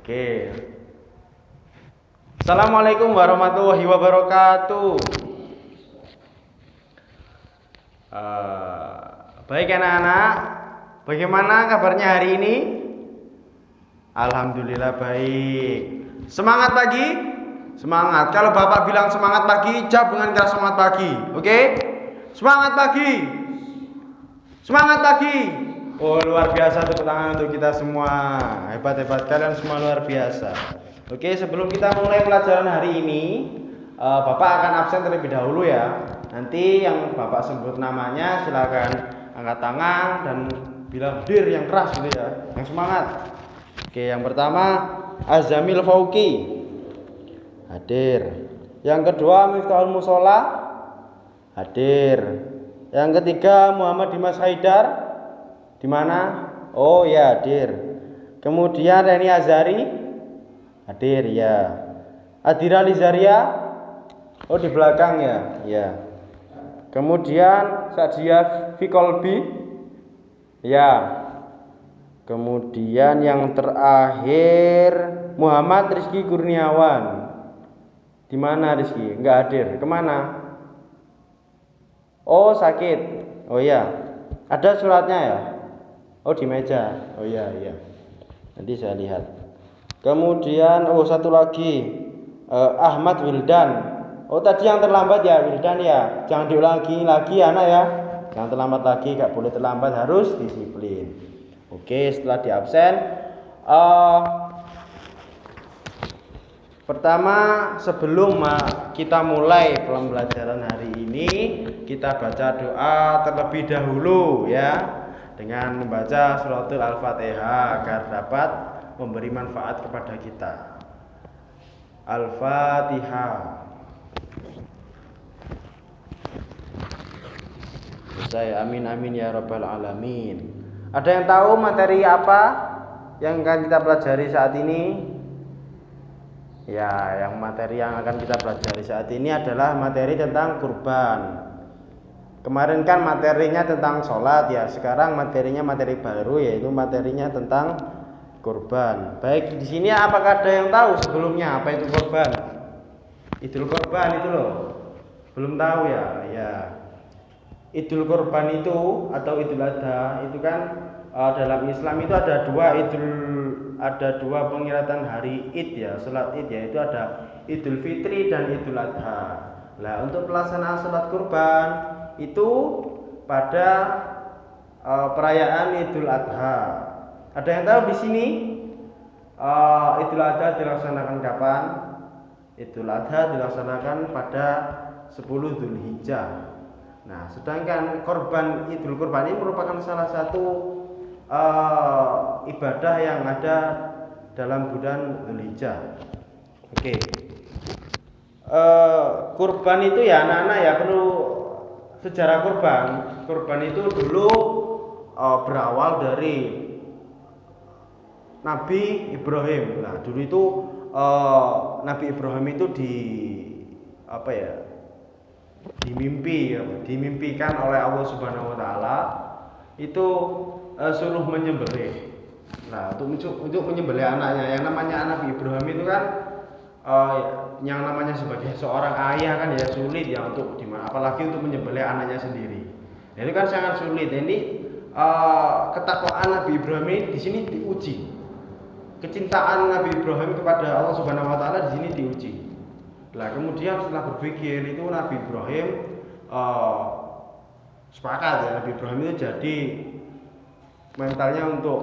Oke. Assalamualaikum warahmatullahi wabarakatuh. Baik anak-anak, bagaimana kabarnya hari ini? Alhamdulillah baik. Semangat pagi? Semangat. Kalau bapak bilang semangat pagi, jawab dengan keras semangat pagi. Oke? Semangat pagi. Semangat pagi. Oh, luar biasa, tepuk tangan untuk kita semua. Hebat-hebat, kalian semua luar biasa. Oke, sebelum kita mulai pelajaran hari ini, bapak akan absen terlebih dahulu ya. Nanti yang bapak sebut namanya silakan angkat tangan dan bilang hadir yang keras gitu ya, yang semangat. Oke, yang pertama Azamil Fauki, hadir. Yang kedua Miftahul Musola, hadir. Yang ketiga Muhammad Dimas Haidar, di mana? Oh ya, hadir. Kemudian Reni Azari, hadir ya. Adira Lizaria, oh di belakang ya, ya. Kemudian Sadia Fikolbi, ya. Kemudian yang terakhir Muhammad Rizky Kurniawan, di mana Rizky? Enggak hadir. Kemana? Oh sakit. Oh ya. Ada suratnya ya? Oh di meja. Oh iya iya. Nanti saya lihat. Kemudian satu lagi Ahmad Wildan. Oh tadi yang terlambat ya Wildan ya. Jangan diulangi lagi anak ya. Jangan terlambat lagi, gak boleh terlambat, harus disiplin. Oke, setelah di absen pertama sebelum kita mulai pembelajaran hari ini, kita baca doa terlebih dahulu ya, dengan membaca suratul Al-Fatihah agar dapat memberi manfaat kepada kita. Al-Fatihah. Saya amin amin ya rabbal alamin. Ada yang tahu materi apa yang akan kita pelajari saat ini? Ya, yang materi yang akan kita pelajari saat ini adalah materi tentang kurban. Kemarin kan materinya tentang sholat ya, sekarang materinya materi baru, yaitu materinya tentang kurban. Baik, di sini apakah ada yang tahu sebelumnya apa itu kurban? Idul Kurban itu loh, belum tahu ya? Ya, Idul Kurban itu atau Idul Adha itu kan dalam Islam itu ada dua pengiratan hari Id ya, salat Id, yaitu ada Idul Fitri dan Idul Adha. Nah, untuk pelaksanaan salat kurban itu pada perayaan Idul Adha. Ada yang tahu di sini Idul Adha dilaksanakan kapan? Idul Adha dilaksanakan pada 10 Dzulhijjah. Nah, sedangkan korban Idul Kurban ini merupakan salah satu ibadah yang ada dalam bulan Dzulhijjah. Oke. Kurban itu ya anak-anak ya, perlu sejarah kurban. Kurban itu dulu berawal dari Nabi Ibrahim. Nah, dulu itu Nabi Ibrahim itu dimimpikan oleh Allah Subhanahu wa taala itu suruh menyembelih. Nah, untuk menyembelih anaknya, yang namanya Nabi Ibrahim itu kan yang namanya sebagai seorang ayah kan ya sulit ya untuk apalagi untuk menyembelih anaknya sendiri. Nah, itu kan sangat sulit. Ini ketakwaan Nabi Ibrahim ini di sini diuji. Kecintaan Nabi Ibrahim kepada Allah Subhanahu wa taala di sini diuji. Nah, kemudian setelah berpikir itu Nabi Ibrahim sepakat ya, Nabi Ibrahim itu jadi mentalnya untuk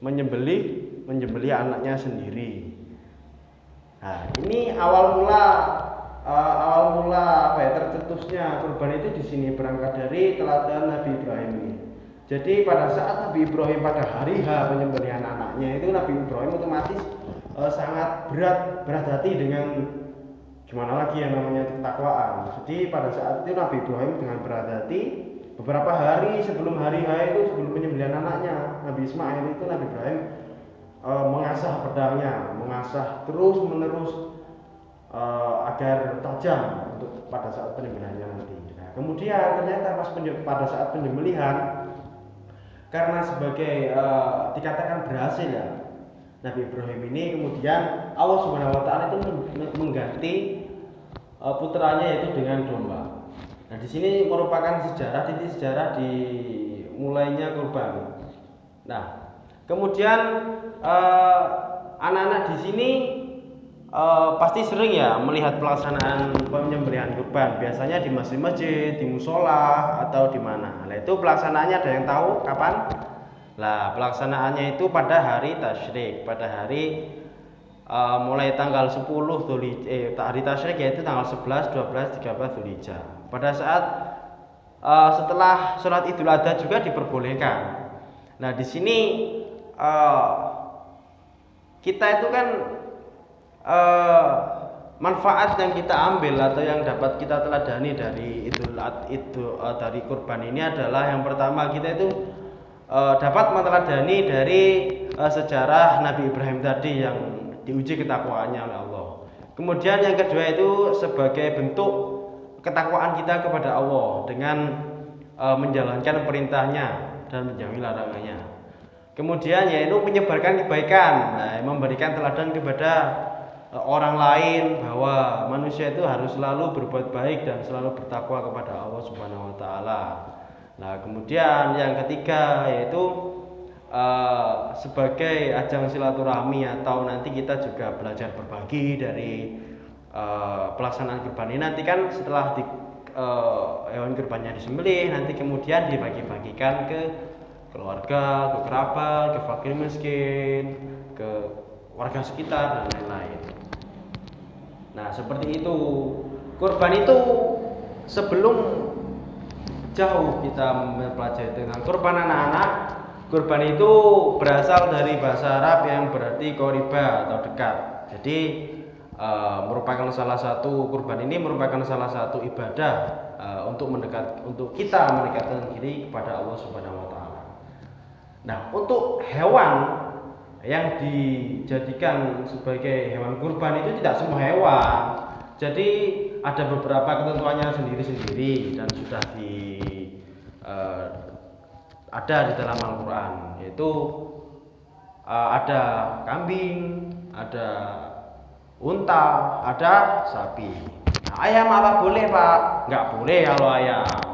menyembelih anaknya sendiri. Nah, ini awal mula tercetusnya kurban itu di sini berangkat dari teladan Nabi Ibrahim ini. Jadi pada saat Nabi Ibrahim pada hari H penyembelihan anaknya itu, Nabi Ibrahim otomatis sangat berat hati dengan gimana lagi yang namanya ketakwaan. Jadi pada saat itu Nabi Ibrahim dengan berat hati, beberapa hari sebelum hari H itu, sebelum penyembelihan anaknya Nabi Ismail itu, Nabi Ibrahim mengasah pedangnya, mengasah terus menerus agar tajam untuk pada saat penyembelihannya nanti. Nah, kemudian ternyata pada saat penyembelihan, karena sebagai dikatakan berhasil ya, Nabi Ibrahim ini kemudian Allah Subhanahu wa taala itu mengganti putranya yaitu dengan domba. Nah, di sini merupakan titik sejarah di mulainya kurban. Nah, kemudian anak-anak di sini pasti sering ya melihat pelaksanaan penyembelihan kurban. Biasanya di masjid-masjid, di musola atau di mana. Nah, itu pelaksanaannya ada yang tahu kapan? Nah, pelaksanaannya itu pada hari tasyrik, pada hari mulai tanggal 10 hari tasyrik yaitu tanggal 11, 12, 13 Dzulhijjah. Pada saat setelah sholat Idul Adha juga diperbolehkan. Nah, di sini kita itu kan manfaat yang kita ambil atau yang dapat kita teladani dari dari kurban ini adalah yang pertama kita itu dapat meneladani dari sejarah Nabi Ibrahim tadi yang diuji ketakwaannya oleh Allah. Kemudian yang kedua itu sebagai bentuk ketakwaan kita kepada Allah dengan menjalankan perintahnya dan menjauhi larangannya. Kemudian yaitu menyebarkan kebaikan, memberikan teladan kepada orang lain bahwa manusia itu harus selalu berbuat baik dan selalu bertakwa kepada Allah Subhanahu wa taala. Nah, kemudian yang ketiga yaitu sebagai ajang silaturahmi atau nanti kita juga belajar berbagi dari pelaksanaan kurban ini. Nanti kan setelah hewan kurbannya disembelih, nanti kemudian dibagi-bagikan ke keluarga, ke kerabat, ke fakir miskin, ke warga sekitar dan lain-lain. Nah, seperti itu. Kurban itu sebelum jauh kita mempelajari tentang kurban anak-anak, kurban itu berasal dari bahasa Arab yang berarti qoriba atau dekat. Jadi merupakan salah satu kurban ini merupakan salah satu ibadah untuk kita mendekatkan diri kepada Allah Subhanahu wa taala. Nah, untuk hewan yang dijadikan sebagai hewan kurban itu tidak semua hewan. Jadi ada beberapa ketentuannya sendiri-sendiri dan sudah ada di dalam Al-Quran, yaitu ada kambing, ada unta, ada sapi. Nah, ayam apa boleh Pak? Nggak boleh kalau ayam.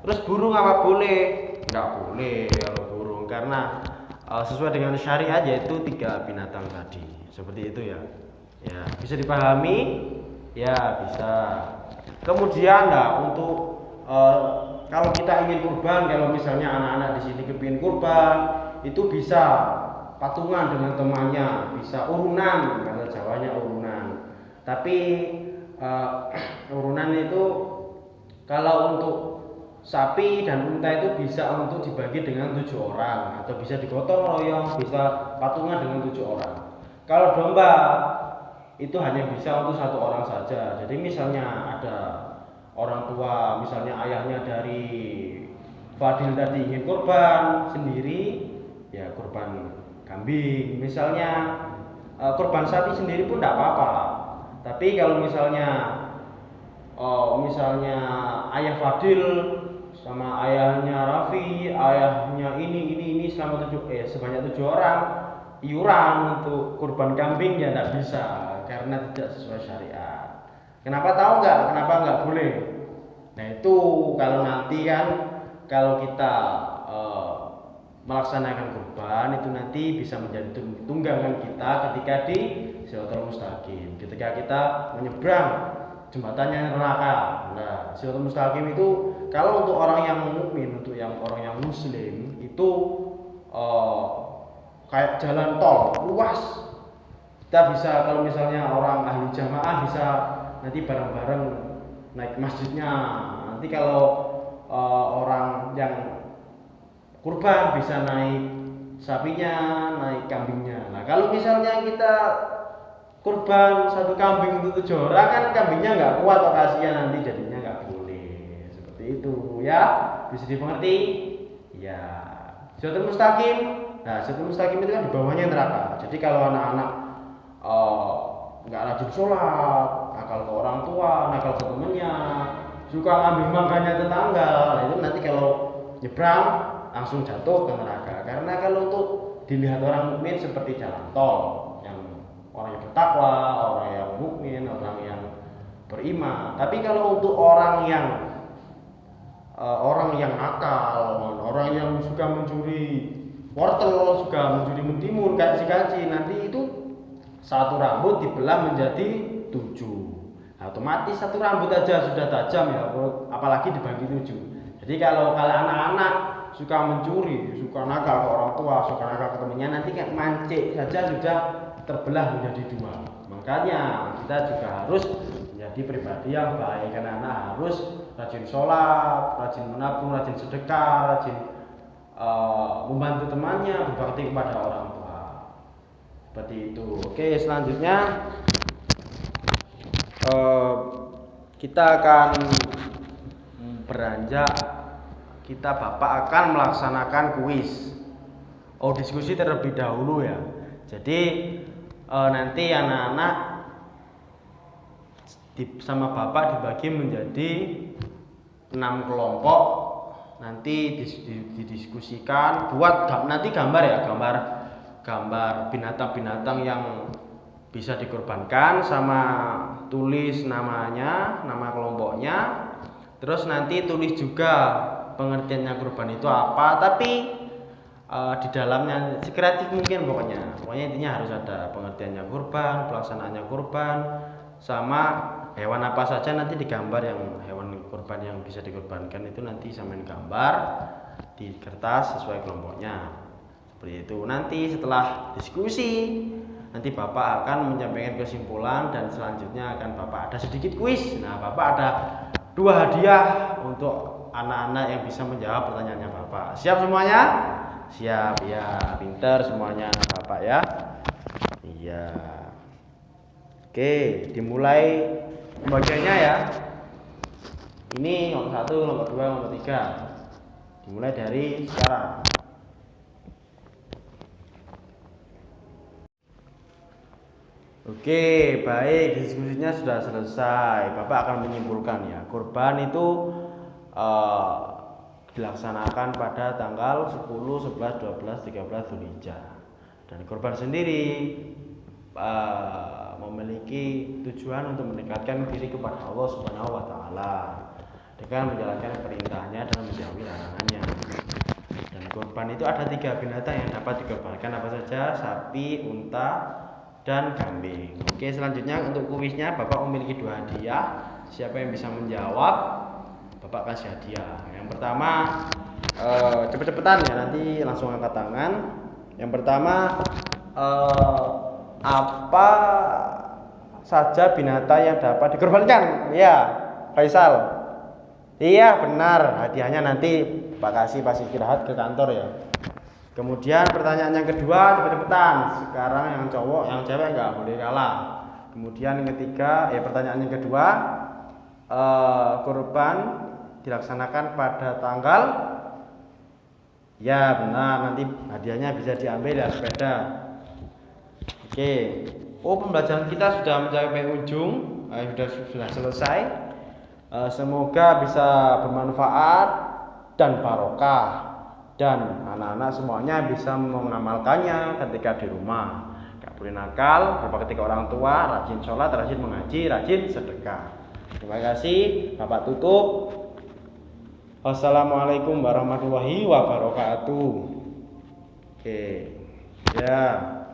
Terus burung apa boleh? Nggak boleh kalau burung, karena sesuai dengan syariat yaitu 3 binatang tadi. Seperti itu ya. Ya, bisa dipahami? Ya, bisa. Kemudian untuk kalau kita ingin kurban, kalau misalnya anak-anak di sini kepingin kurban, itu bisa patungan dengan temannya, bisa urunan, karena Jawanya urunan. Tapi urunan itu kalau untuk sapi dan unta itu bisa untuk dibagi dengan 7 orang, atau bisa digotong royong, bisa patungan dengan 7 orang. Kalau domba itu hanya bisa untuk 1 orang saja. Jadi misalnya ada orang tua, misalnya ayahnya dari Fadil tadi ingin kurban sendiri, ya kurban kambing. Misalnya kurban sapi sendiri pun tidak apa-apa. Tapi kalau misalnya ayah Fadil sama ayahnya Raffi, ayahnya ini sebanyak 7 orang iuran untuk kurban kambing, ya tidak bisa karena tidak sesuai syariat. Kenapa tahu nggak? Kenapa nggak boleh? Nah, itu kalau nanti kan kalau kita melaksanakan kurban itu nanti bisa menjadi tunggangan kita ketika di Shiratal Mustaqim, ketika kita menyeberang jembatannya neraka. Nah, Shiratal Mustaqim itu kalau untuk orang yang mukmin, untuk orang yang muslim itu kayak jalan tol luas. Kita bisa, kalau misalnya orang ahli jamaah bisa nanti bareng-bareng naik masjidnya. Nanti kalau orang yang kurban bisa naik sapinya, naik kambingnya. Nah, kalau misalnya kita kurban 1 kambing untuk 7 orang, kan kambingnya nggak kuat atau kasihan, nanti jadinya nggak boleh. Seperti itu ya, bisa dimengerti ya. Shiratal Mustaqim. Nah, Shiratal Mustaqim itu kan di bawahnya neraka. Jadi kalau anak-anak nggak rajin sholat, nakal ke orang tua, nakal ke temennya, suka ngambil makannya tetangga, nah itu nanti kalau nyebrang langsung jatuh ke neraka. Karena kalau untuk di dilihat orang mukmin seperti jalan tol, yang orang yang bertakwa, orang yang mukmin, orang yang beriman. Tapi kalau untuk orang yang nakal, orang yang suka mencuri wortel, suka mencuri mentimun, gaji, nanti itu satu rambut dibelah menjadi 7. Otomatis satu rambut aja sudah tajam ya, apalagi dibagi 7. Jadi kalau anak-anak suka mencuri, suka nakal ke orang tua, suka nakal ke temannya, nanti kayak mancing saja sudah terbelah menjadi 2. Makanya kita juga harus menjadi pribadi yang baik, karena anak harus rajin sholat, rajin menabung, rajin sedekah, rajin membantu temannya, berbakti kepada orang tua. Seperti itu. Oke, selanjutnya kita akan beranjak, Bapak akan melaksanakan kuis. Diskusi terlebih dahulu ya. Jadi nanti anak-anak sama Bapak dibagi menjadi 6 kelompok. Nanti didiskusikan, buat nanti gambar ya, gambar binatang-binatang yang bisa dikorbankan, sama tulis namanya, nama kelompoknya. Terus nanti tulis juga pengertiannya kurban itu apa, tapi di dalamnya sekreatif mungkin, pokoknya intinya harus ada pengertiannya kurban, pelaksanaannya kurban, sama hewan apa saja nanti digambar, yang hewan kurban yang bisa dikorbankan itu nanti samain gambar di kertas sesuai kelompoknya. Seperti itu. Nanti setelah diskusi, nanti Bapak akan menyampaikan kesimpulan, dan selanjutnya akan Bapak ada sedikit kuis. Nah, Bapak ada 2 hadiah untuk anak-anak yang bisa menjawab pertanyaannya Bapak. Siap semuanya? Siap ya, pinter semuanya Bapak ya. Iya. Oke, dimulai pembagiannya ya. Ini nomor 1, nomor 2, nomor 3. Dimulai dari sekarang. Oke, baik, diskusinya sudah selesai. Bapak akan menyimpulkan ya. Kurban itu dilaksanakan pada tanggal 10, 11, 12, 13 Dzulhijjah. Dan kurban sendiri memiliki tujuan untuk mendekatkan diri kepada Allah Subhanahu wa taala dengan menjalankan perintahnya dan menjauhi larangannya. Dan kurban itu ada 3 binatang yang dapat dikorbankan, apa saja? Sapi, unta, dan kambing. Oke, selanjutnya untuk kuisnya Bapak memiliki 2 hadiah. Siapa yang bisa menjawab, Bapak kasih hadiah. Yang pertama cepet-cepetan ya, nanti langsung angkat tangan. Yang pertama, apa saja binatang yang dapat dikorbankan? Iya, Faisal. Iya, benar. Hadiahnya nanti Pak kasih pas istirahat ke kantor ya. Kemudian pertanyaan yang kedua, cepet-cepetan. Sekarang yang cowok, yang cewek nggak boleh kalah. Kemudian yang ketiga, pertanyaan yang kedua, kurban dilaksanakan pada tanggal, ya benar, nanti hadiahnya bisa diambil ya, sepeda. Oke. Pembelajaran kita sudah mencapai ujung, sudah selesai. Semoga bisa bermanfaat dan barokah, dan anak-anak semuanya bisa mengamalkannya ketika di rumah. Gak boleh nakal, berbakti ke orang tua, rajin sholat, rajin mengaji, rajin sedekah. Terima kasih, Bapak tutup. Wassalamualaikum warahmatullahi wabarakatuh. Oke. Ya.